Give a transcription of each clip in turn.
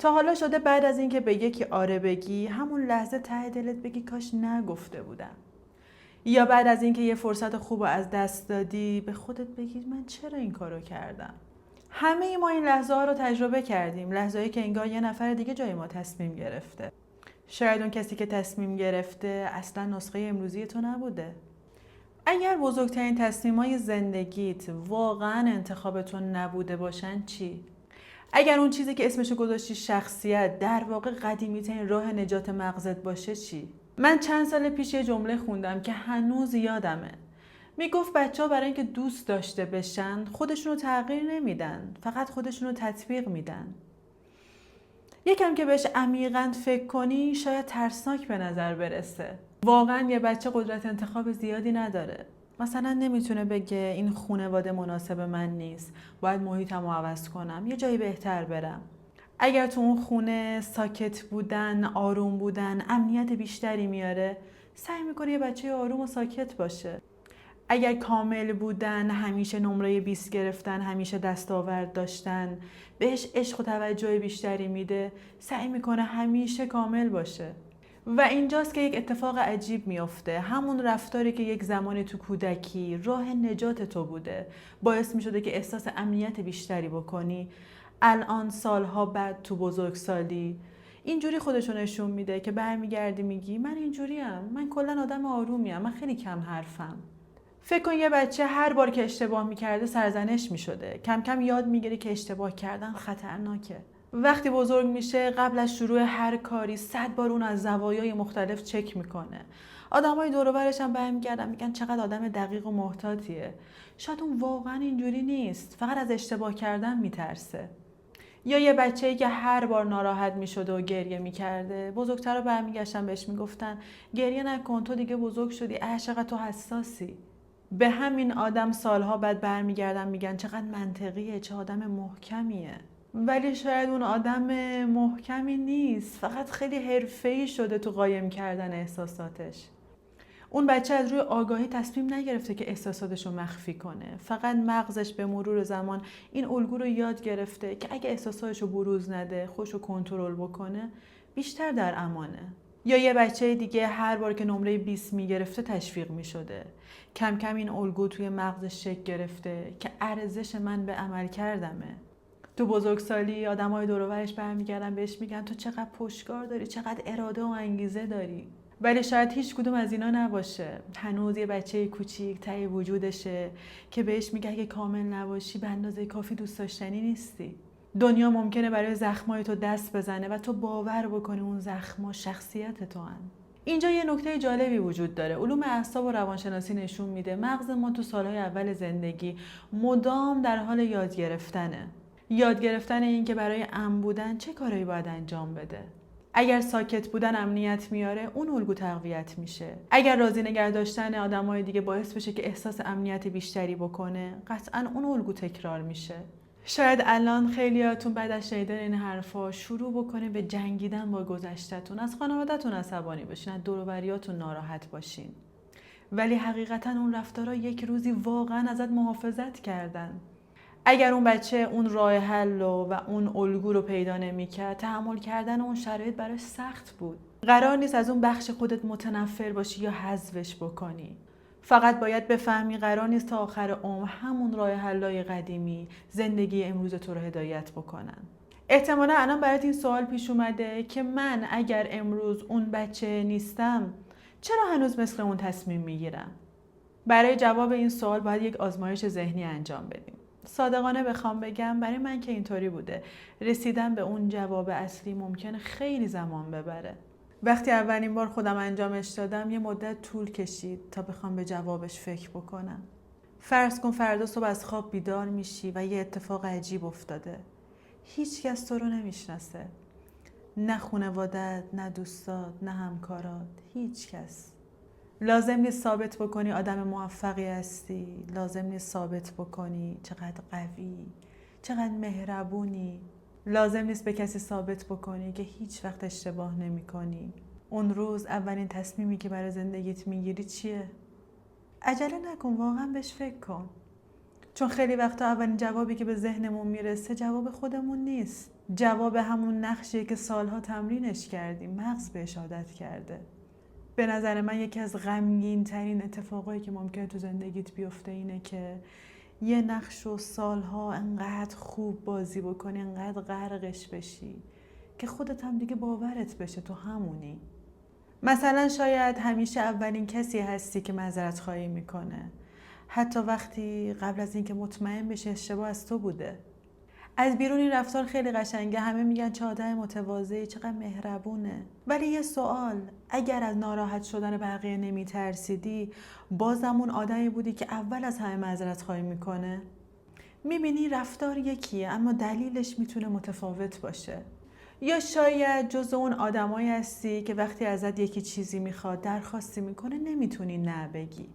تا حالا شده بعد از اینکه به یکی آره بگی همون لحظه ته دلت بگی کاش نگفته بودم؟ یا بعد از اینکه یه فرصت خوب رو از دست دادی به خودت بگی من چرا این کارو کردم؟ همه ما این لحظه ها رو تجربه کردیم، لحظه‌ای که انگار یه نفر دیگه جای ما تصمیم گرفته. شاید اون کسی که تصمیم گرفته اصلا نسخه امروزی تو نبوده. اگر بزرگترین تصمیم‌های زندگیت واقعا انتخابتون نبوده باشن چی؟ اگر اون چیزی که اسمشو گذاشتی شخصیت در واقع قدیمی‌ترین راه نجات مغزت باشه چی؟ من چند سال پیش یه جمله خوندم که هنوز یادمه. میگفت بچه‌ها برای اینکه دوست داشته بشن خودشونو تغییر نمیدن، فقط خودشونو تطبیق میدن. یکم که بهش عمیقاً فکر کنی شاید ترسناک به نظر برسه. واقعاً یه بچه قدرت انتخاب زیادی نداره. مثلا نمیتونه بگه این خانواده مناسب من نیست، باید محیطمو عوض کنم، یه جایی بهتر برم. اگر تو اون خونه ساکت بودن، آروم بودن، امنیت بیشتری میاره، سعی میکنه یه بچه آروم و ساکت باشه. اگر کامل بودن، همیشه نمره 20 گرفتن، همیشه دستاورد داشتن، بهش عشق و توجه بیشتری میده، سعی میکنه همیشه کامل باشه. و اینجاست که یک اتفاق عجیب میفته. همون رفتاری که یک زمانی تو کودکی راه نجات تو بوده، باعث میشده که احساس امنیت بیشتری بکنی، الان سالها بعد تو بزرگسالی اینجوری خودشو نشون میده که برمیگردی میگی من اینجوریم، من کلا آدم آرومیم، من خیلی کم حرفم. فکر کن یه بچه هر بار که اشتباه میکرده سرزنش میشده، کم کم یاد میگیره که اشتباه کردن خطرناکه. وقتی بزرگ میشه قبل از شروع هر کاری 100 بار اون از زوایای مختلف چک میکنه. آدمای دور و برش هم برمیگردن میگن چقدر آدم دقیق و محتاطیه. شاید اون واقعا اینجوری نیست، فقط از اشتباه کردن میترسه. یا یه بچه‌ای که هر بار ناراحت میشده و گریه میکرده، بزرگترا برمیگشتن بهش میگفتن گریه نکن، تو دیگه بزرگ شدی، چقدر تو حساسی. به همین آدم سالها بعد برمیگردن میگن چقدر منطقیه، چه آدم محکمیه. ولی شاید اون آدم محکمی نیست، فقط خیلی حرفه‌ای شده تو قایم کردن احساساتش. اون بچه از روی آگاهی تصمیم نگرفته که احساساتش رو مخفی کنه، فقط مغزش به مرور زمان این الگو رو یاد گرفته که اگه احساساتش رو بروز نده، خودش رو کنترل بکنه، بیشتر در امانه. یا یه بچه دیگه هر بار که نمره 20 میگرفته تشویق میشده، کم کم این الگو توی مغزش شکل گرفته که ارزش من به عمل کردمه. تو بزرگسالی آدمای دور و برش برمیگردن بهش میگن تو چقدر پشتکار داری، چقدر اراده و انگیزه داری. ولی شاید هیچ کدوم از اینا نباشه. هنوز یه بچه کوچیک ته وجودشه که بهش میگه اگه کامل نباشی به اندازه کافی دوست داشتنی نیستی. دنیا ممکنه برای زخمای تو دست بزنه و تو باور بکنی اون زخما شخصیت تو هن. اینجا یه نکته جالبی وجود داره. علوم اعصاب و روانشناسی نشون میده مغز ما تو سالهای اول زندگی مدام در حال یاد گرفتنه. یاد گرفتن این که برای امن بودن چه کارایی باید انجام بده. اگر ساکت بودن امنیت میاره، اون الگو تقویت میشه. اگر راضی نگه داشتن آدمای دیگه باعث بشه که احساس امنیت بیشتری بکنه، قطعاً اون الگو تکرار میشه. شاید الان خیلیاتون بعد از شنیدن این حرفا شروع بکنه به جنگیدن با گذشته‌تون، از خانواده‌تون عصبانی باشین، از دور و بریاتون ناراحت باشین. ولی حقیقتاً اون رفتارا یک روزی واقعاً ازت محافظت کردن. اگر اون بچه اون راه حل و اون الگو رو پیدا نمی‌کرد، تحمل کردن اون شرایط براش سخت بود. قرار نیست از اون بخش خودت متنفر باشی یا حذفش بکنی. فقط باید بفهمی قرار نیست تا آخر عمر همون راه حل‌های قدیمی زندگی امروز تو رو هدایت بکنن. احتمالاً الان برات این سوال پیش اومده که من اگر امروز اون بچه نیستم، چرا هنوز مثل اون تصمیم میگیرم؟ برای جواب این سوال باید یک آزمایش ذهنی انجام بدیم. صادقانه بخوام بگم برای من که اینطوری بوده، رسیدن به اون جواب اصلی ممکنه خیلی زمان ببره. وقتی اولین بار خودم انجامش دادم یه مدت طول کشید تا بخوام به جوابش فکر بکنم. فرض کن فردا صبح از خواب بیدار میشی و یه اتفاق عجیب افتاده. هیچ کس تو رو نمیشناسه. نه خانواده‌ات، نه دوستات، نه همکارات، هیچ کس. لازم نیست ثابت بکنی آدم موفقی هستی، لازم نیست ثابت بکنی چقدر قوی، چقدر مهربونی، لازم نیست به کسی ثابت بکنی که هیچ وقت اشتباه نمی کنی. اون روز اولین تصمیمی که برای زندگیت میگیری چیه؟ عجله نکن، واقعا بهش فکر کن. چون خیلی وقتا اولین جوابی که به ذهنمون میرسه جواب خودمون نیست. جواب همون نقشیه که سالها تمرینش کردیم، مغز بهش عادت کرده. به نظر من یکی از غمگین ترین اتفاقایی که ممکنه تو زندگیت بیفته اینه که یه نقش رو سالها انقدر خوب بازی بکنی، انقدر غرقش بشی که خودت هم دیگه باورت بشه تو همونی. مثلا شاید همیشه اولین کسی هستی که معذرت خواهی میکنه، حتی وقتی قبل از اینکه مطمئن بشه اشتباه از تو بوده. از بیرون این رفتار خیلی قشنگه، همه میگن چه آدم متواضعی، چقدر مهربونه. ولی یه سوال، اگر از ناراحت شدن بقیه نمیترسیدی، بازم اون آدمی بودی که اول از همه معذرت خواهی میکنه؟ میبینی رفتار یکیه اما دلیلش میتونه متفاوت باشه. یا شاید جز اون آدمایی هستی که وقتی ازت یکی چیزی میخواد، درخواستی میکنه، نمیتونی نه بگی.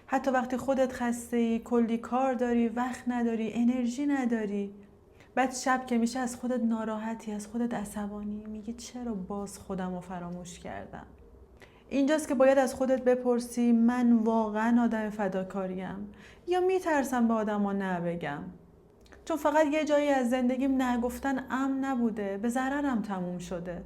حتی وقتی خودت خسته‌ای، کلی کار داری، وقت نداری، انرژی نداری، بعد شب که میشه از خودت ناراحتی، از خودت عصبانی، میگی چرا باز خودم رو فراموش کردم. اینجاست که باید از خودت بپرسی من واقعا آدم فداکاریم یا میترسم به آدم ها نه بگم؟ چون فقط یه جایی از زندگیم نگفتن امن نبوده، به ضررم تموم شده.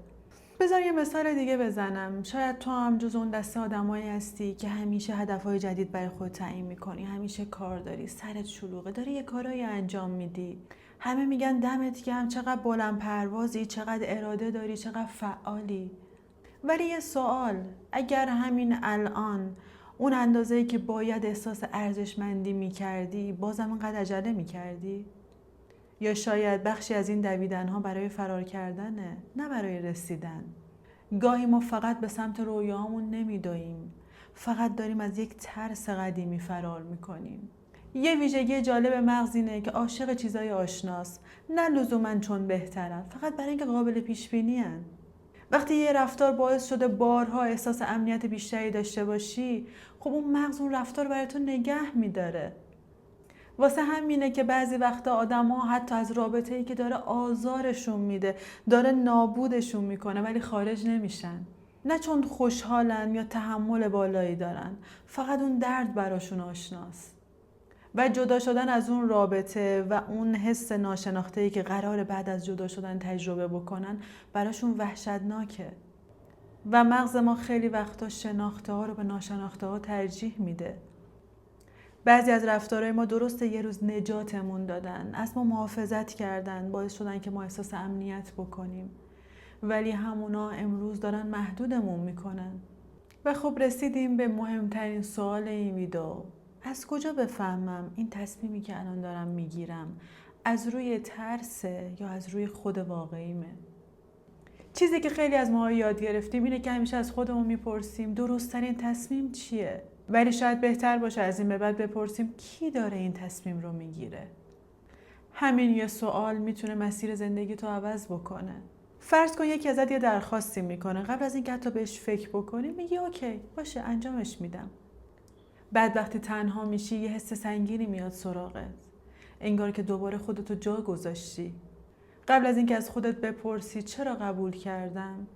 بذار یه مثال دیگه بزنم. شاید تو هم جز اون دسته آدمایی هستی که همیشه هدفهای جدید برای خود تعیین میکنی، همیشه کار داری، سرت شلوغه، داری یه کارایی انجام میدی، همه میگن دمت گرم، چقدر بلند پروازی، چقدر اراده داری، چقدر فعالی. ولی یه سوال، اگر همین الان اون اندازه‌ای که باید احساس ارزشمندی میکردی، بازم اینقدر عجله میکردی؟ یا شاید بخشی از این دویدن‌ها برای فرار کردنه، نه برای رسیدن. گاهی ما فقط به سمت رویاهامون نمیدویم، فقط داریم از یک ترس قدیمی فرار میکنیم. یه ویژگی جالب مغز اینه که عاشق چیزای آشناست، نه لزوماً چون بهترن، فقط برای اینکه قابل پیش بینی ان. وقتی یه رفتار باعث شده بارها احساس امنیت بیشتری داشته باشی، خب اون مغز اون رفتار برای تو نگه میداره. واسه همینه که بعضی وقتا آدم‌ها حتی از رابطه‌ای که داره آزارشون میده، داره نابودشون میکنه، ولی خارج نمیشن. نه چون خوشحالن یا تحمل بالایی دارن، فقط اون درد براشون آشناست. و جدا شدن از اون رابطه و اون حس ناشناخته‌ای که قراره بعد از جدا شدن تجربه بکنن، براشون وحشتناکه. و مغز ما خیلی وقتا شناخته ها رو به ناشناخته ها ترجیح میده. بعضی از رفتارهای ما درسته یه روز نجاتمون دادن، از ما محافظت کردن، باعث شدن که ما احساس امنیت بکنیم، ولی همونا امروز دارن محدودمون میکنن. و خب رسیدیم به مهمترین سوال این ویدیو. از کجا بفهمم این تصمیمی که الان دارم میگیرم از روی ترسه یا از روی خود واقعیمه؟ چیزی که خیلی از ما یاد گرفتیم اینه که همیشه از خودمون میپرسیم درست‌ترین تصمیم چیه؟ ولی شاید بهتر باشه از این به بعد بپرسیم کی داره این تصمیم رو میگیره؟ همین یه سوال میتونه مسیر زندگی تو عوض بکنه. فرض کن یکی ازت یه درخواستی میکنه، قبل از اینکه حتی بهش فکر بکنی میگی اوکی باشه انجامش میدم. بعد وقتی تنها میشی یه حس سنگینی میاد سراغت، انگار که دوباره خودتو جا گذاشتی. قبل از اینکه از خودت بپرسی چرا قبول کردم،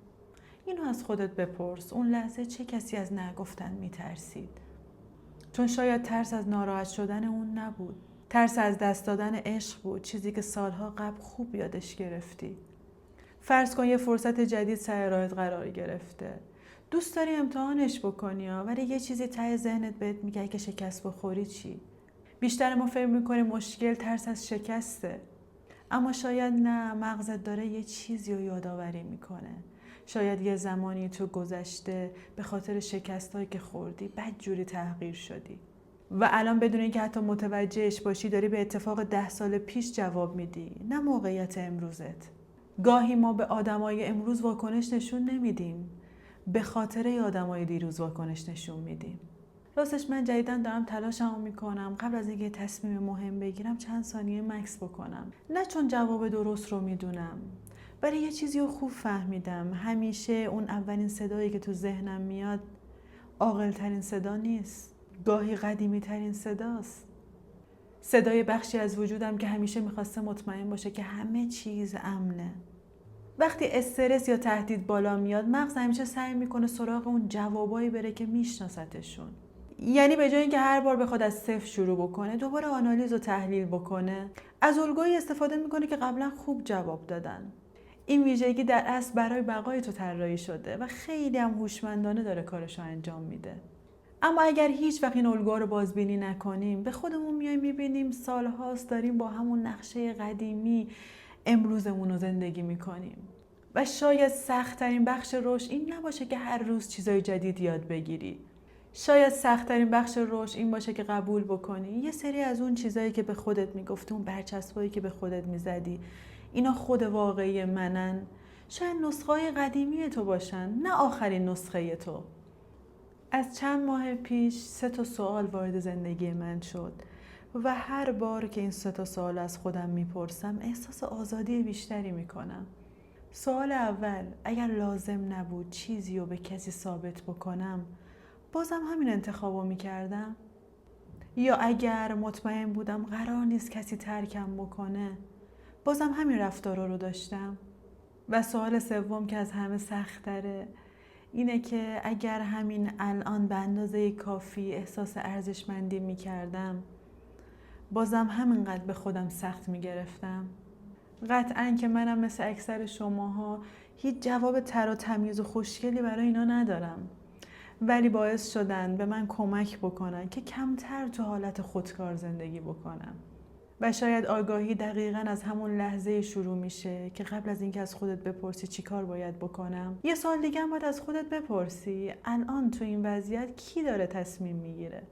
اینو از خودت بپرس، اون لحظه چه کسی از نگفتن میترسید؟ چون شاید ترس از ناراحت شدن اون نبود، ترس از دست دادن عشق بود، چیزی که سالها قبل خوب یادش گرفتی. فرض کن یه فرصت جدید سر راهت قرار گرفته، دوست داری امتحانش بکنی ولی یه چیزی ته ذهنت بهت میگه که شکست بخوری چی؟ بیشتر ما فکر میکنیم مشکل ترس از شکسته، اما شاید نه، مغزت داره یه چیزی رو یادآوری میکنه. شاید یه زمانی تو گذشته به خاطر شکستایی که خوردی بدجوری تحقیر شدی و الان بدون اینکه حتی متوجهش باشی داری به اتفاق 10 سال پیش جواب میدی، نه موقعیت امروزت. گاهی ما به آدمای امروز واکنش نشون نمیدیم، به خاطر آدمای دیروز واکنش نشون میدیم. راستش من جدیداً دارم تلاشمو میکنم قبل از اینکه تصمیم مهم بگیرم چند ثانیه مکس بکنم، نه چون جواب درست رو میدونم، ولی یه چیزی رو خوب فهمیدم. همیشه اون اولین صدایی که تو ذهنم میاد عاقل ترین صدا نیست، گاهی قدیمی ترین صداست. صدای بخشی از وجودم که همیشه میخواسته مطمئن باشه که همه چیز امنه. وقتی استرس یا تهدید بالا میاد، مغز همیشه سعی میکنه سراغ اون جوابایی بره که میشناستشون. یعنی به جای اینکه هر بار بخواد از صفر شروع بکنه، دوباره آنالیز و تحلیل بکنه، از الگویی استفاده میکنه که قبلا خوب جواب دادن. این ویژگی در اصل برای بقای تو طراحی شده و خیلی هم هوشمندانه داره کارشو انجام میده. اما اگر هیچ وقت این الگوها رو بازبینی نکنیم، به خودمون میایم میبینیم سالهاست داریم با همون نقشه قدیمی امروزمون رو زندگی میکنیم. و شاید سخت‌ترین بخش رشد این نباشه که هر روز چیزای جدید یاد بگیری. شاید سخت‌ترین بخش رشد این باشه که قبول بکنی یه سری از اون چیزایی که به خودت میگفتی، اون برچسبایی که به خودت میزدی، اینا خود واقعی منن. شاید نسخه‌های قدیمی تو باشن، نه آخرین نسخه تو. از چند ماه پیش 3 سوال وارد زندگی من شد و هر بار که این 3 سوال از خودم میپرسم احساس آزادی بیشتری میکنم. سوال اول، اگر لازم نبود چیزی رو به کسی ثابت بکنم، بازم همین انتخابو میکردم؟ یا اگر مطمئن بودم قرار نیست کسی ترکم بکنه، بازم همین رفتارا رو داشتم؟ و سوال سوم که از همه سخت‌تره اینه که اگر همین الان به اندازه کافی احساس ارزشمندی میکردم، بازم همینقدر به خودم سخت میگرفتم؟ قطعاً که منم مثل اکثر شماها هیچ جواب تر و تمیز و خوشگلی برای اینا ندارم، ولی باعث شدن به من کمک بکنن که کمتر تو حالت خودکار زندگی بکنم. و شاید آگاهی دقیقاً از همون لحظه شروع میشه که قبل از اینکه از خودت بپرسی چی کار باید بکنم، یه سال دیگه هم باید از خودت بپرسی الان تو این وضعیت کی داره تصمیم میگیره؟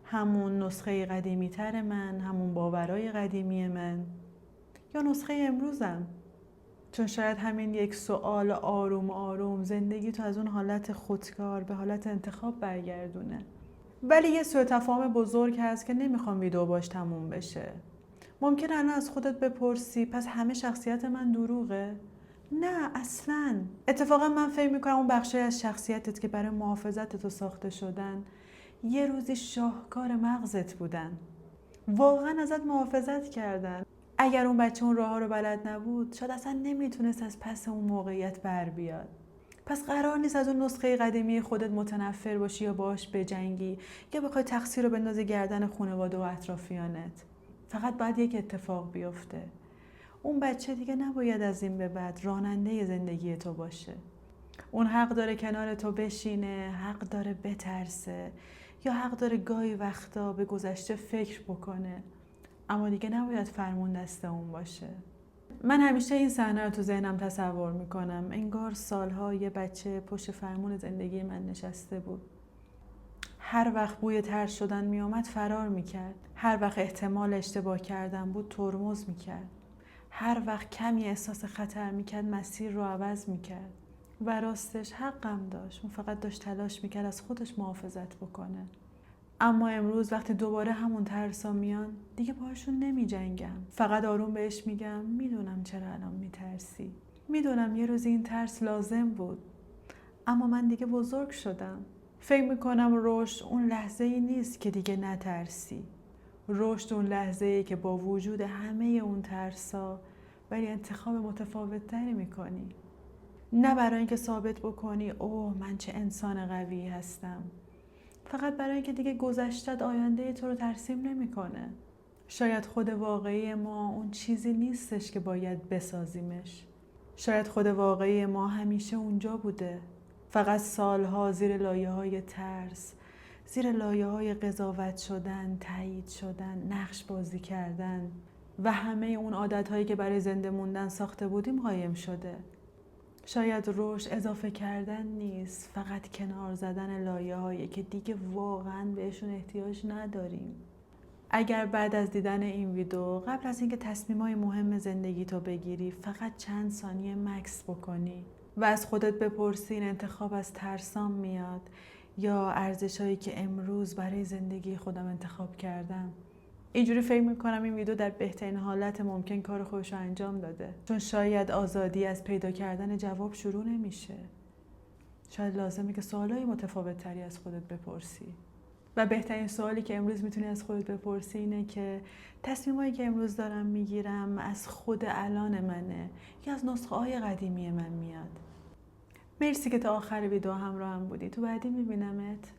همون نسخه قدیمی تر من، همون باورای قدیمی من، یا نسخه امروزم؟ چون شاید همین یک سوال آروم آروم زندگی تو از اون حالت خودکار به حالت انتخاب برگردونه. ولی یه سوء تفاهم بزرگ هست که نمیخوام ویدیو باش تموم بشه. ممکنه الان از خودت بپرسی پس همه شخصیت من دروغه؟ نه اصلاً. اتفاقا من فکر میکنم اون بخشی از شخصیتت که برای محافظت تو ساخته شدن یه روزی شاهکار مغزت بودن، واقعا ازت محافظت کردن. اگر اون بچه اون راه ها رو بلد نبود، شاید اصلا نمیتونست از پس اون موقعیت بر بیاد. پس قرار نیست از اون نسخه قدیمی خودت متنفر باشی یا باهاش بجنگی یا بخوای تقصیر رو بندازی گردن خانواده و اطرافیانت. فقط باید یک اتفاق بیفته. اون بچه دیگه نباید از این به بعد راننده زندگی تو باشه. اون حق داره کنار تو بشینه، حق داره بترسه، یا حق داره گاهی وقتا به گذشته فکر بکنه، اما دیگه نباید فرمون دست اون باشه. من همیشه این صحنه رو تو ذهنم تصور میکنم، انگار سالها یه بچه پشت فرمون زندگی من نشسته بود. هر وقت بوی ترس شدن میومد فرار میکرد، هر وقت احتمال اشتباه کردن بود ترمز میکرد، هر وقت کمی احساس خطر میکرد مسیر رو عوض میکرد. و راستش حقم داشت، اون فقط داشت تلاش میکرد از خودش محافظت بکنه. اما امروز وقتی دوباره همون ترسا میان، دیگه باهاشون نمی جنگم. فقط آروم بهش میگم میدونم چرا الان میترسی، میدونم یه روز این ترس لازم بود، اما من دیگه بزرگ شدم. فکر میکنم رشد اون لحظه ای نیست که دیگه نترسی. رشد اون لحظه ای که با وجود همه اون ترسا ولی انتخاب متفاوت تری میکنی. نه برای اینکه ثابت بکنی اوه من چه انسان قوی هستم، فقط برای اینکه دیگه گذشتت آینده تو رو ترسیم نمیکنه. شاید خود واقعی ما اون چیزی نیستش که باید بسازیمش. شاید خود واقعی ما همیشه اونجا بوده، فقط سالها زیر لایه‌های ترس، زیر لایه‌های قضاوت شدن، تایید شدن، نقش بازی کردن و همه اون عادت‌هایی که برای زنده موندن ساخته بودیم قایم شده. شاید رشد اضافه کردن نیست، فقط کنار زدن لایه‌هایی که دیگه واقعاً بهشون احتیاج نداریم. اگر بعد از دیدن این ویدیو قبل از اینکه تصمیمای مهم زندگی تو بگیری فقط چند ثانیه مکث بکنی و از خودت بپرسی این انتخاب از ترسام میاد یا ارزشایی که امروز برای زندگی خودم انتخاب کردم، اینجوری فکر میکنم این ویدیو در بهترین حالت ممکن کار خودش رو انجام داده. چون شاید آزادی از پیدا کردن جواب شروع نمیشه. شاید لازمه که سوالای متفاوت تری از خودت بپرسی. و بهترین سوالی که امروز میتونی از خودت بپرسی اینه که تصمیمایی که امروز دارم میگیرم از خود الان منه یا از نسخه های قدیمی من میاد. مرسی که تا آخر ویدیو همراهم بودی. تو بعدی میبینمت.